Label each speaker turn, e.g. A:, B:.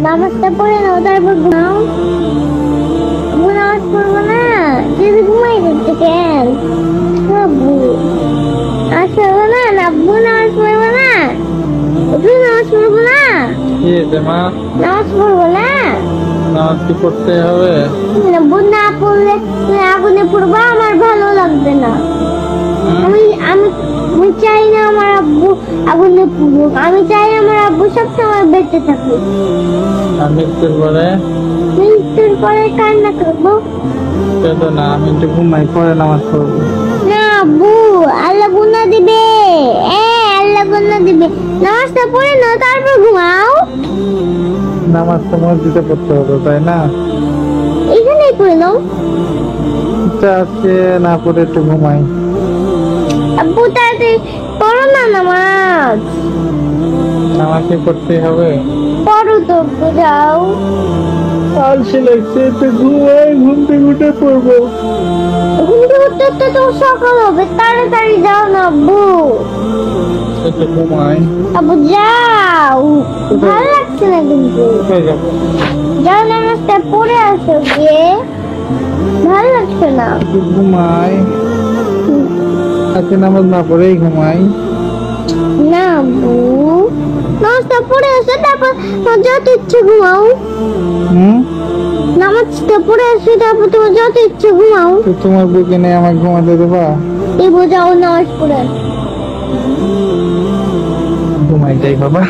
A: নামাজটা পড়ে নাও তারপর ঘুমাও। আব্বু নামাজ পড়বো না, যদি ঘুমাই করতে কেন? আব্বু নামাজ পড়বো না, আব্বু নামাজ পড়বো না, আব্বু নামাজ পড়বো না।
B: কি হয়েছে মা?
A: নামাজ পড়বো না।
B: নামাজ কি পড়তে হবে?
A: আব্বু না পড়লে আগুনে পড়বো, আমার ভালো লাগবে না। আমি আমি আমি চাই না আমার আব্বু আগুনে পড়ুক, আমি চাই আমার আব্বু সবসময় বেঁচে থাকুক।
B: আর মৃত্যুর পরে?
A: মৃত্যুর পরে কান্না করবো।
B: সেটা না, আমি একটু ঘুমাই, পরে নামাজ পড়বো।
A: না আব্বু, আল্লাহ গুনাহ দিবে। আল্লাহ গুনাহ দিবে। নামাজটা পড়ে নাও তারপর ঘুমাও।
B: নামাজ তো মসজিদে পড়তে হবে, তাই না?
A: এখানেই পড়ে নাও।
B: ইচ্ছা আছে না, পড়ে একটু ঘুমাই।
A: আব্বু তাড়াতাড়ি পড়ো না নামাজ।
B: নামাজ কি পড়তে হবে?
A: পড়ো তো আব্বু, যাও।
B: আলসি লাগছে, একটু ঘুমাই, ঘুম থেকে উঠে পড়বো।
A: ঘুম থেকে উঠতে তো সকাল হবে, তাড়াতাড়ি যাও না আব্বু।
B: একটু ঘুমাই।
A: আব্বু যাও, ভালো লাগছে না কিন্তু।
B: কোথায় যাবো?
A: যাও নামাজটা পড়ে আসো গিয়ে, ভালো লাগছে না।
B: একটু ঘুমাই। আজকে নামাজ না পড়েই ঘুমাই।
A: না আব্বু, নামাজটা পড়ে আসো তারপর তোমার যত ইচ্ছে ঘুমাও। নামাজটা পড়ে আসো তারপর তোমার যত ইচ্ছে ঘুমাও।
B: তো তোমার বুকে নেই আমাকে ঘুমাতে দেবা?
A: দেবো, যাও নামাজ পড়ে আসো।
B: ঘুমাই যাই বাবা।